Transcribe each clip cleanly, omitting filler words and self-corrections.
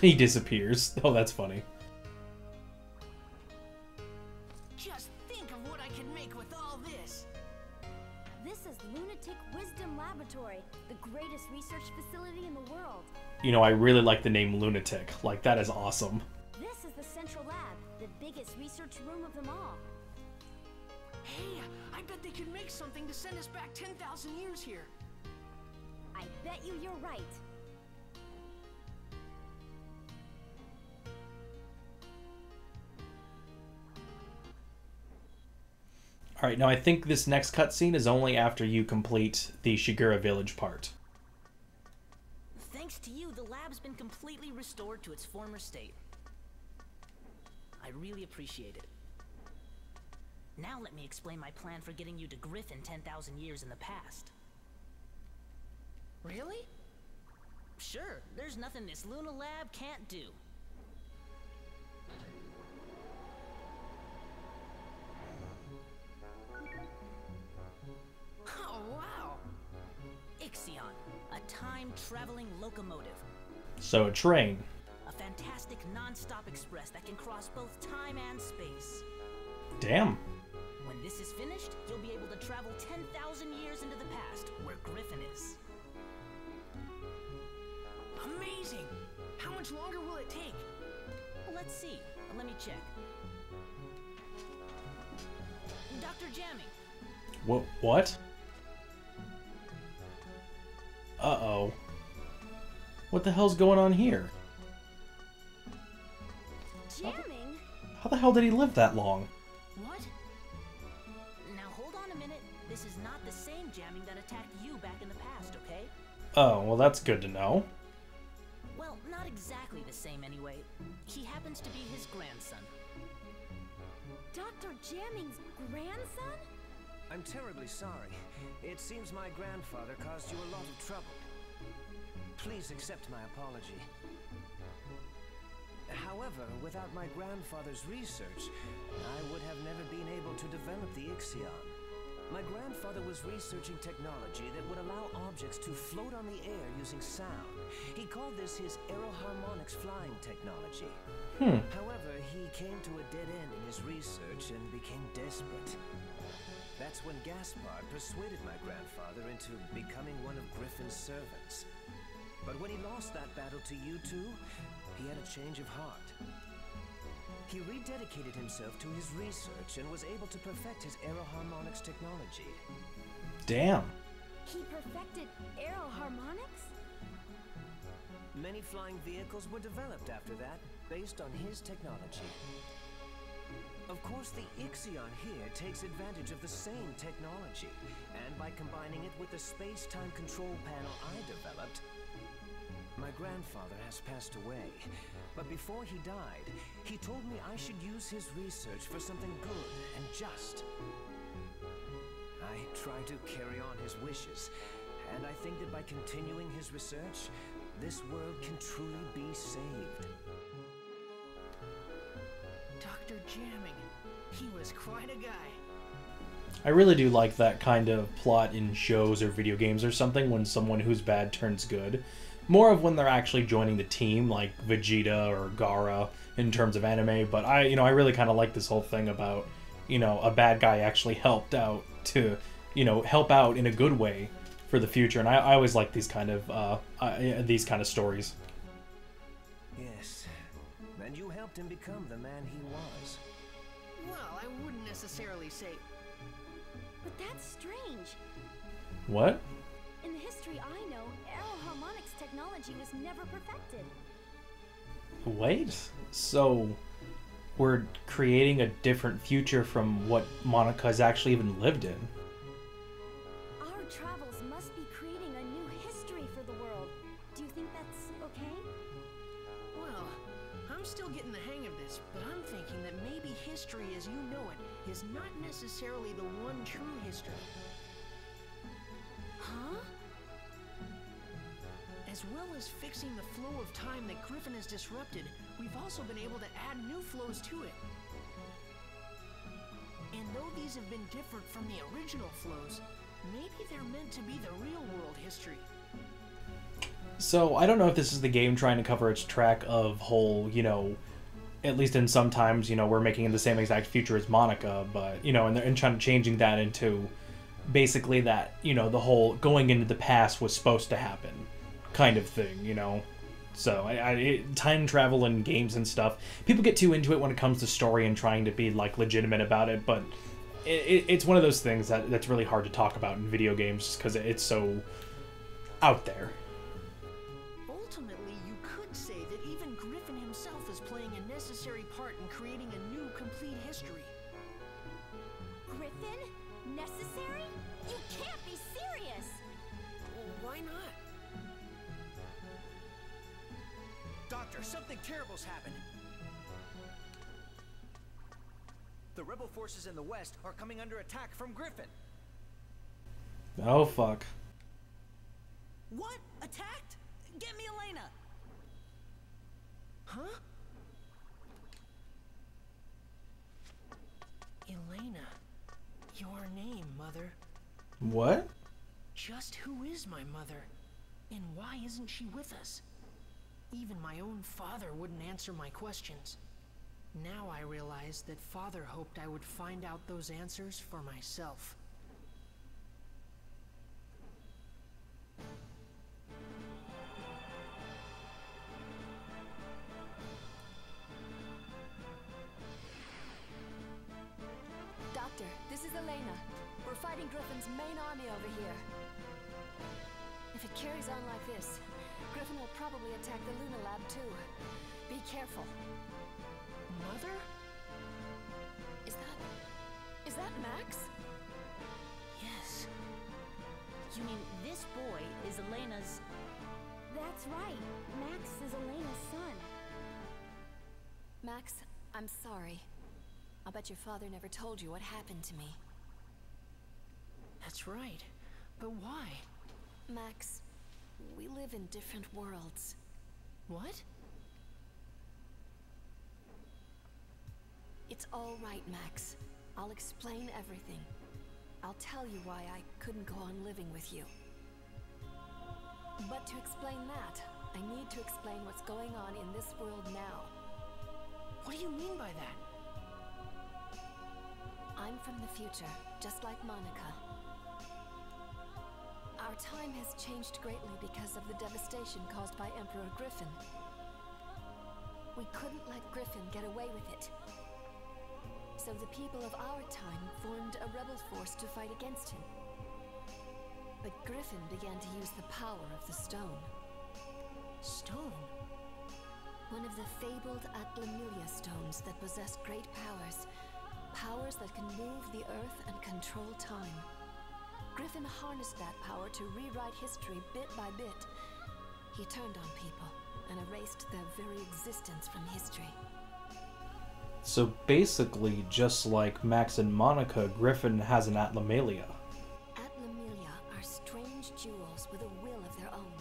He disappears. Oh, that's funny. Just think of what I can make with all this. This is Lunatic Wisdom Laboratory, the greatest research facility in the world. You know, I really like the name Lunatic. Like, that is awesome. This is the central lab, the biggest research room of them all. Hey, I bet they could make something to send us back 10,000 years here. I bet you're right. Alright, now I think this next cutscene is only after you complete the Shigura village part. Thanks to you, the lab's been completely restored to its former state. I really appreciate it. Now let me explain my plan for getting you to Griffin 10,000 years in the past. Really? Sure, there's nothing this Luna lab can't do. Oh, wow! Ixion, a time-traveling locomotive. So, a train. A fantastic non-stop express that can cross both time and space. Damn. When this is finished, you'll be able to travel 10,000 years into the past, where Griffin is. Amazing! How much longer will it take? Well, let's see. Let me check. Dr. Jamming. What? Uh-oh. What the hell's going on here? Jamming? How the hell did he live that long? What? Now hold on a minute. This is not the same jamming that attacked you back in the past, okay? Oh, well that's good to know. Well, not exactly the same anyway. He happens to be his grandson. Dr. Jamming's grandson? I'm terribly sorry. It seems my grandfather caused you a lot of trouble. Please accept my apology. However, without my grandfather's research, I would have never been able to develop the Ixion. My grandfather was researching technology that would allow objects to float on the air using sound. He called this his aeroharmonics flying technology. However, he came to a dead end in his research and became desperate. That's when Gaspard persuaded my grandfather into becoming one of Griffin's servants. But when he lost that battle to you two, he had a change of heart. He rededicated himself to his research and was able to perfect his aeroharmonics technology. Damn. He perfected aeroharmonics? Many flying vehicles were developed after that, based on his technology. Of course, the Ixion here takes advantage of the same technology, and by combining it with the space-time control panel I developed, my grandfather has passed away. But before he died, he told me I should use his research for something good and just. I try to carry on his wishes, and I think that by continuing his research, this world can truly be saved. Dr. Jamming. He was quite a guy. I really do like that kind of plot in shows or video games or something when someone who's bad turns good. More of when they're actually joining the team, like Vegeta or Gaara in terms of anime, but I really kind of like this whole thing about, a bad guy actually helped out to, help out in a good way for the future, and I always like these kind of stories. Yes, and you helped him become the man he was. Well, I wouldn't necessarily say... But that's strange. What? In the history I know, aeroharmonics technology was never perfected. Wait, so we're creating a different future from what Monica's actually even lived in. Our travels must be creating a new history for the world. Do you think that's okay? Well, I'm still getting the hang of this, but I'm thinking that maybe history as you know it is not necessarily the one true history. Huh? As well as fixing the flow of time that Griffin has disrupted, we've also been able to add new flows to it. And though these have been different from the original flows, maybe they're meant to be the real world history. So, I don't know if this is the game trying to cover its track of whole, you know, at least in sometimes, you know, we're making the same exact future as Monica, but, you know, and they're trying to changing that into basically that, you know, the whole going into the past was supposed to happen kind of thing, you know? So, time travel in games and stuff, people get too into it when it comes to story and trying to be, like, legitimate about it, but it's one of those things that's really hard to talk about in video games because it's so out there. Ultimately, you could say that even Griffin himself is playing a necessary part in creating a new, complete history. Griffin? Necessary? You can't be serious! Well, why not? Doctor, something terrible's happened. The rebel forces in the west are coming under attack from Griffin. Oh, fuck. What? Attacked? Get me Elena! Huh? Elena. Your name, Mother. What? Just who is my mother? And why isn't she with us? Even my own father wouldn't answer my questions. Now I realize that Father hoped I would find out those answers for myself. Doctor, this is Elena. We're fighting Griffin's main army over here. If it carries on like this, Griffin will probably attack the Luna Lab too. Be careful. Mother? Is that Max? Yes. You mean this boy is Elena's... That's right. Max is Elena's son. Max, I'm sorry. I'll bet your father never told you what happened to me. That's right. But why? Max, we live in different worlds. What? It's all right, Max. I'll explain everything. I'll tell you why I couldn't go on living with you. But to explain that, I need to explain what's going on in this world now. What do you mean by that? I'm from the future, just like Monica. Our time has changed greatly because of the devastation caused by Emperor Griffin. We couldn't let Griffin get away with it. So the people of our time formed a rebel force to fight against him. But Griffin began to use the power of the stone. Stone? One of the fabled Atlamillia stones that possess great powers. Powers that can move the earth and control time. Griffin harnessed that power to rewrite history bit by bit. He turned on people and erased their very existence from history. So basically, just like Max and Monica, Griffin has an Atlamillia. Atlamillia are strange jewels with a will of their own.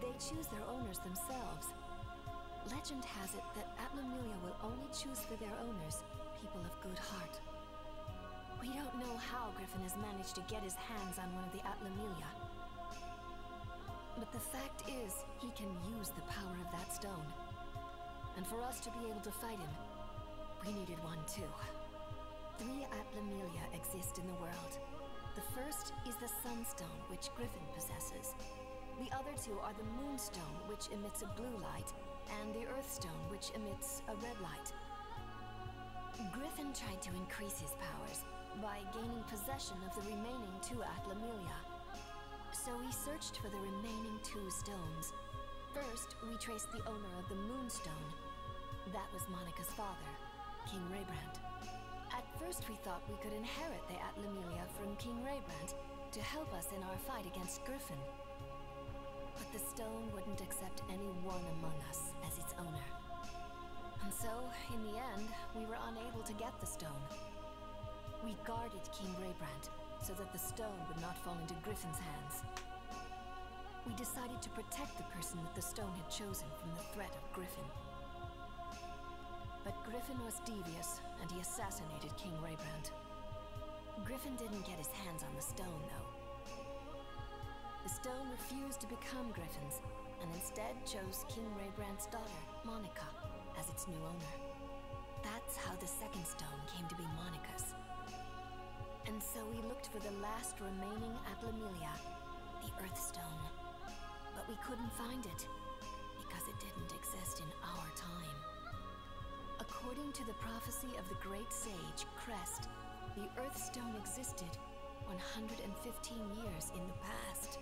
They choose their owners themselves. Legend has it that Atlamillia will only choose for their owners people of good heart. We don't know how Griffin has managed to get his hands on one of the Atlamillia. But the fact is, he can use the power of that stone. And for us to be able to fight him, we needed one too. 3 Atlamillia exist in the world. The first is the Sunstone, which Griffin possesses. The other 2 are the Moonstone, which emits a blue light, and the Earthstone, which emits a red light. Griffin tried to increase his powers by gaining possession of the remaining 2 Atlamillia. So he searched for the remaining 2 stones. First, we traced the owner of the Moonstone. That was Monica's father, King Raybrand. At first we thought we could inherit the Atlamillia from King Raybrand to help us in our fight against Griffin. But the stone wouldn't accept any one among us as its owner. And so, in the end, we were unable to get the stone. We guarded King Raybrand so that the stone would not fall into Griffin's hands. We decided to protect the person that the stone had chosen from the threat of Griffin. But Griffin was devious, and he assassinated King Raybrand. Griffin didn't get his hands on the stone, though. The stone refused to become Griffin's, and instead chose King Raybrand's daughter, Monica, as its new owner. That's how the second stone came to be Monica's. And so we looked for the last remaining Atlamelia, the Earthstone. But we couldn't find it, because it didn't exist in our time. According to the prophecy of the great sage, Crest, the Earthstone existed 115 years in the past.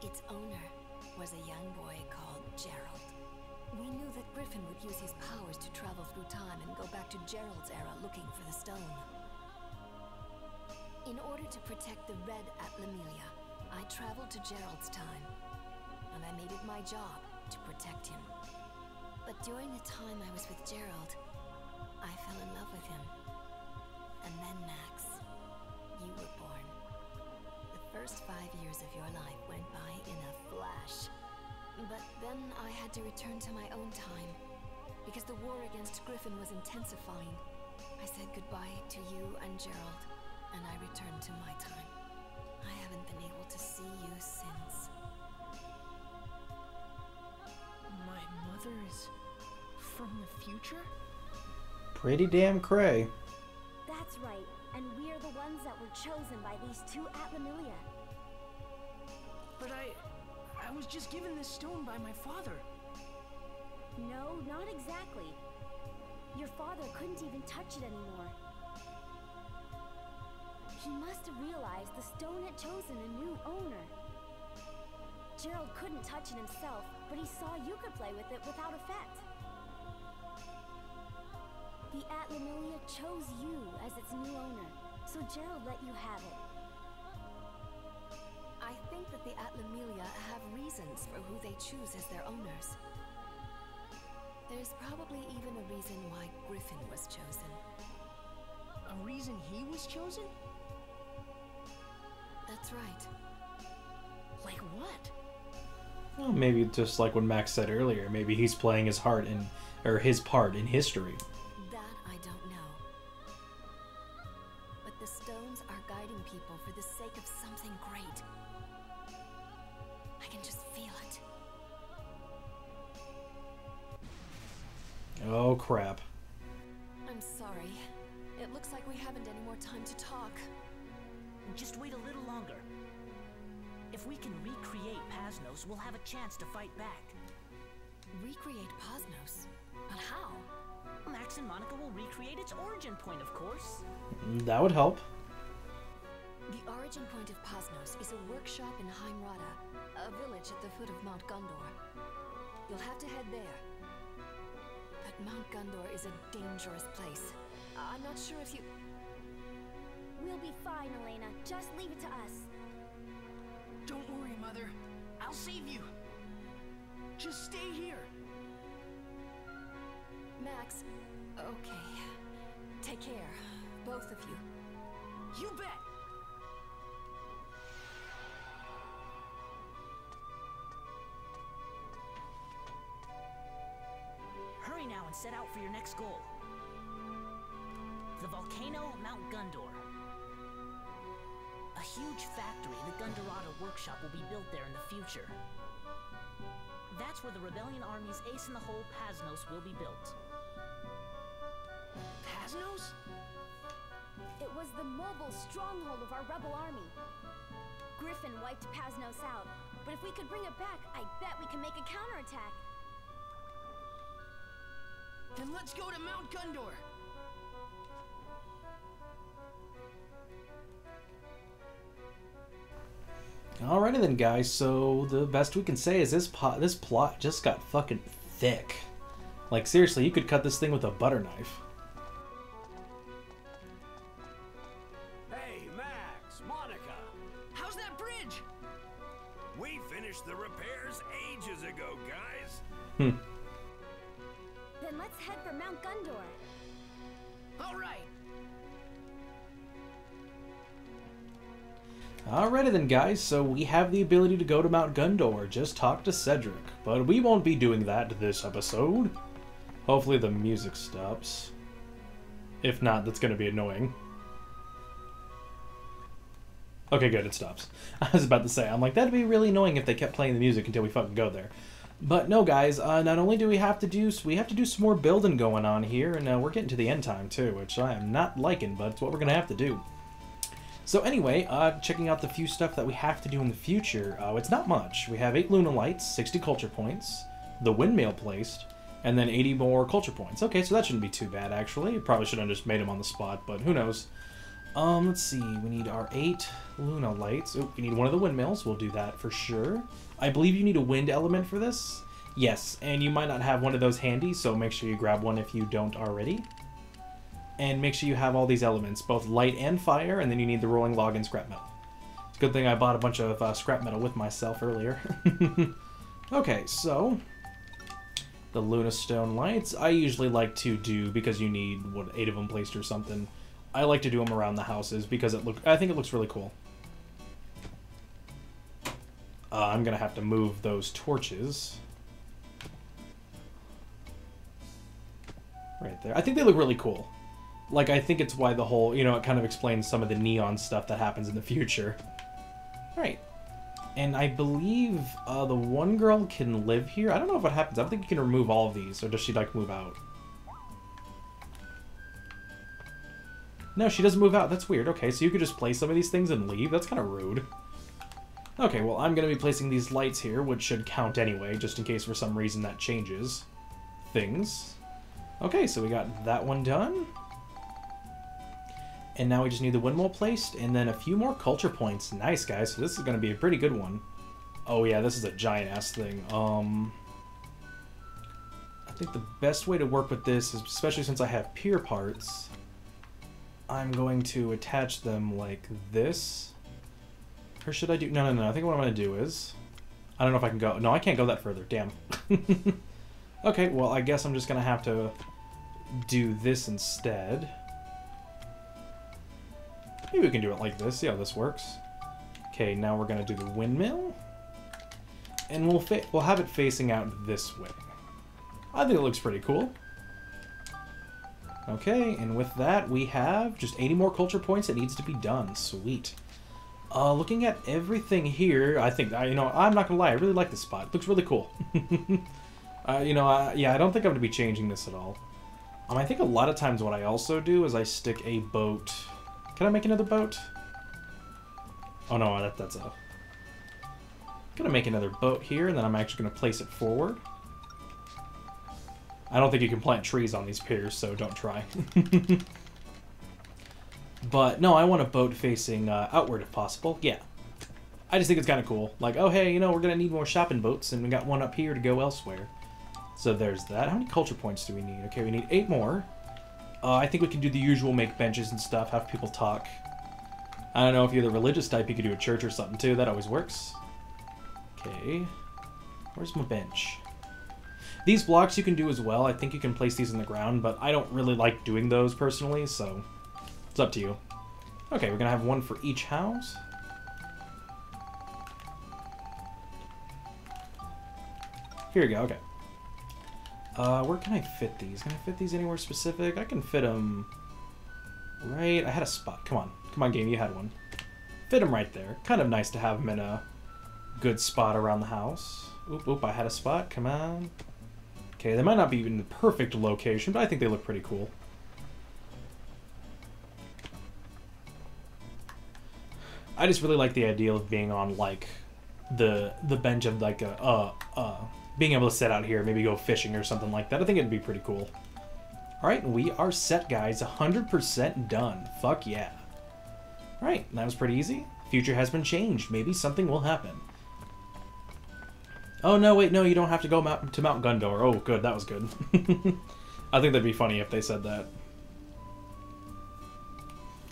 Its owner was a young boy called Gerald. We knew that Griffin would use his powers to travel through time and go back to Gerald's era looking for the stone. In order to protect the Red Atlamelia, I traveled to Gerald's time, and I made it my job to protect him. But during the time I was with Gerald, I fell in love with him. And then, Max, you were born. The first 5 years of your life went by in a flash. But then I had to return to my own time, because the war against Griffin was intensifying. I said goodbye to you and Gerald, and I returned to my time. I haven't been able to see you since. My mother is from the future? Pretty damn cray. That's right, and we're the ones that were chosen by these two Atlamelia. But I was just given this stone by my father. No, not exactly. Your father couldn't even touch it anymore. He must have realized the stone had chosen a new owner. Gerald couldn't touch it himself, but he saw you could play with it without effect. The Atlamelia chose you as its new owner, so Gerald let you have it. I think that the Atlamelia have reasons for who they choose as their owners. There's probably even a reason why Griffin was chosen. A reason he was chosen? That's right. Like what? Well, maybe just like what Max said earlier, maybe he's playing his part in, or his part in history. That I don't know. But the stones are guiding people for the sake of something great. I can just feel it. Oh crap. I'm sorry. It looks like we haven't any more time to talk. Just wait a little longer. If we can recreate Pasnos, we'll have a chance to fight back. Recreate Pasnos? But how? Max and Monica will recreate its origin point, of course. That would help. The origin point of Pasnos is a workshop in Heimrata, a village at the foot of Mount Gondor. You'll have to head there. But Mount Gondor is a dangerous place. I'm not sure if you... We'll be fine, Elena. Just leave it to us. Don't worry, Mother. I'll save you. Just stay here. Max, okay. Take care, both of you. You bet. Hurry now and set out for your next goal. The volcano Mount Gondor. A huge factory, the Gondorada workshop, will be built there in the future. That's where the Rebellion Army's ace in the hole, Pasnos, will be built. Pasnos? It was the mobile stronghold of our rebel army. Griffin wiped Pasnos out, but if we could bring it back, I bet we can make a counterattack. Then let's go to Mount Gondor. Alrighty then, guys. So the best we can say is this plot just got fucking thick. Like seriously, you could cut this thing with a butter knife. Hey, Max, Monica. How's that bridge? We finished the repairs ages ago, guys. Then let's head for Mount Gondor. All right. Alrighty then, guys, so we have the ability to go to Mount Gondor, just talk to Cedric. But we won't be doing that this episode. Hopefully the music stops. If not, that's going to be annoying. Okay, good, it stops. I was about to say, I'm like, that'd be really annoying if they kept playing the music until we fucking go there. But no, guys, not only do we have to do some more building going on here, and we're getting to the end time too, which I am not liking, but it's what we're gonna have to do. So anyway, checking out the few stuff that we have to do in the future, it's not much. We have 8 Luna Lights, 60 culture points, the windmill placed, and then 80 more culture points. Okay, so that shouldn't be too bad, actually. Probably should have just made them on the spot, but who knows. Let's see, we need our 8 Luna Lights. Oh, we need one of the windmills, we'll do that for sure. I believe you need a wind element for this. Yes, and you might not have one of those handy, so make sure you grab one if you don't already. And make sure you have all these elements, both light and fire, and then you need the rolling log and scrap metal. It's a good thing I bought a bunch of scrap metal with myself earlier. Okay, so the Luna Stone Lights, I usually like to do, because you need, what, 8 of them placed or something. I like to do them around the houses because I think it looks really cool. I'm gonna have to move those torches. Right there. I think they look really cool. Like, I think it's why the whole, you know, it kind of explains some of the neon stuff that happens in the future. Right. And I believe the one girl can live here. I don't know if what happens. I don't think you can remove all of these, or does she, like, move out? No, she doesn't move out. That's weird. Okay, so you could just place some of these things and leave? That's kind of rude. Okay, well, I'm going to be placing these lights here, which should count anyway, just in case for some reason that changes things. Okay, so we got that one done. And now we just need the windmill placed, and then a few more culture points. Nice, guys. So this is going to be a pretty good one. Oh, yeah, this is a giant-ass thing. I think the best way to work with this is, especially since I have pier parts, I'm going to attach them like this. Or should I do... No, I think what I'm going to do is... I don't know if I can go... No, I can't go that further. Damn. Okay, well, I guess I'm just going to have to do this instead. Maybe we can do it like this. See how this works. Okay, now we're going to do the windmill. And we'll have it facing out this way. I think it looks pretty cool. Okay, and with that, we have just 80 more culture points that needs to be done. Sweet. Looking at everything here, I think, you know, I'm not gonna lie, I really like this spot. It looks really cool. You know, yeah, I don't think I'm gonna be changing this at all. I think a lot of times what I also do is I stick a boat. Can I make another boat? Oh no, that's a... Gonna make another boat here, and then I'm actually gonna place it forward. I don't think you can plant trees on these piers, so don't try. But, no, I want a boat facing outward if possible. Yeah. I just think it's kind of cool. Like, oh, hey, you know, we're going to need more shopping boats, and we got one up here to go elsewhere. So there's that. How many culture points do we need? Okay, we need 8 more. I think we can do the usual, make benches and stuff, have people talk. I don't know if you're the religious type, you could do a church or something, too. That always works. Okay. Where's my bench? These blocks you can do as well. I think you can place these in the ground, but I don't really like doing those personally, so it's up to you. Okay, we're going to have one for each house. Here we go, okay. Where can I fit these? Can I fit these anywhere specific? I can fit them right... I had a spot. Come on. Come on, game. You had one. Fit them right there. Kind of nice to have them in a good spot around the house. Oop, oop, I had a spot. Come on. Okay, they might not be in the perfect location, but I think they look pretty cool. I just really like the idea of being on, like, the bench of, like, being able to sit out here, maybe go fishing or something like that. I think it'd be pretty cool. Alright, we are set, guys. 100% done. Fuck yeah. Alright, that was pretty easy. Future has been changed. Maybe something will happen. Oh, no, wait, no, you don't have to go to Mount Gundor. Oh, good, that was good. I think that'd be funny if they said that.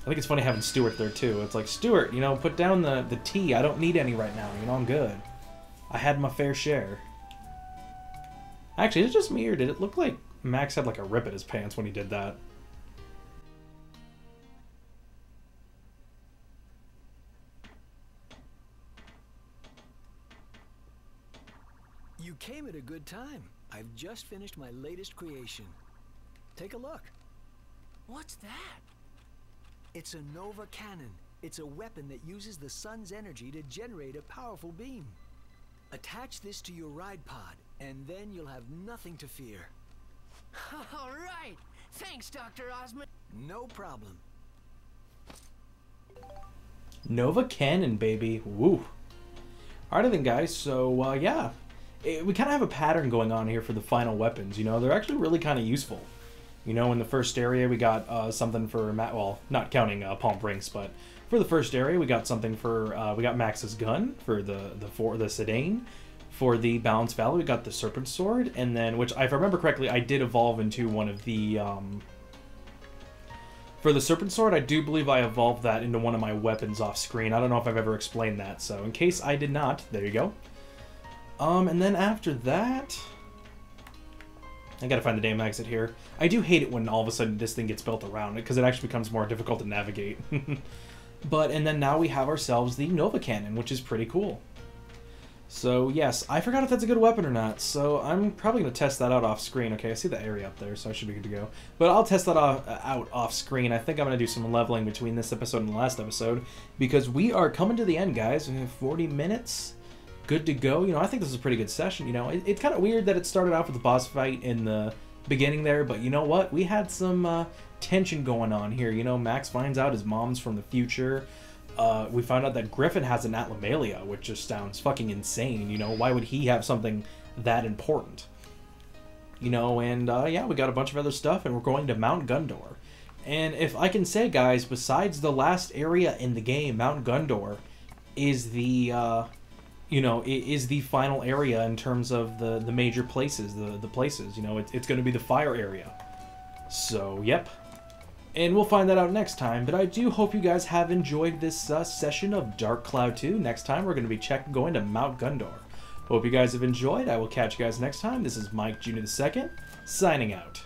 I think it's funny having Stuart there, too. It's like, Stuart, you know, put down the tea. I don't need any right now. You know, I'm good. I had my fair share. Actually, is it just me, or did it look like Max had, like, a rip at his pants when he did that? You came at a good time. I've just finished my latest creation. Take a look. What's that? It's a Nova cannon. It's a weapon that uses the sun's energy to generate a powerful beam. Attach this to your ride pod, and then you'll have nothing to fear. All right. Thanks, Dr. Osmond. No problem. Nova Cannon, baby. Woo. Alright then, guys. So, yeah. We kind of have a pattern going on here for the final weapons. You know, they're actually really kind of useful. You know, in the first area, we got something for... well, not counting Palm Brinks, but for the first area, we got something for... we got Max's gun for the Sedan. For the Balanced Valley, we got the Serpent Sword. And then, which, if I remember correctly, I did evolve into one of the... For the Serpent Sword, I do believe I evolved that into one of my weapons off screen. I don't know if I've ever explained that, so in case I did not, there you go. And then after that... I gotta find the damn exit here. I do hate it when all of a sudden this thing gets built around it, because it actually becomes more difficult to navigate. And then now we have ourselves the Nova Cannon, which is pretty cool. So, yes, I forgot if that's a good weapon or not, so I'm probably going to test that out off screen. Okay, I see the area up there, so I should be good to go. But I'll test that out off screen. I think I'm going to do some leveling between this episode and the last episode, because we are coming to the end, guys. We have 40 minutes. Good to go. You know, I think this is a pretty good session. You know, it's kind of weird that it started off with the boss fight in the beginning there, but you know what? We had some tension going on here. You know, Max finds out his mom's from the future. We found out that Griffin has an Atlomalia, which just sounds fucking insane. You know, why would he have something that important? You know, and yeah, we got a bunch of other stuff, and we're going to Mount Gundor. And if I can say, guys, besides the last area in the game, Mount Gundor is the, you know, is the final area in terms of the major places, the places. You know, it's going to be the fire area. So, yep. And we'll find that out next time, but I do hope you guys have enjoyed this session of Dark Cloud 2. Next time, we're going to be going to Mount Gundor. Hope you guys have enjoyed. I will catch you guys next time. This is Mike Jr. II, signing out.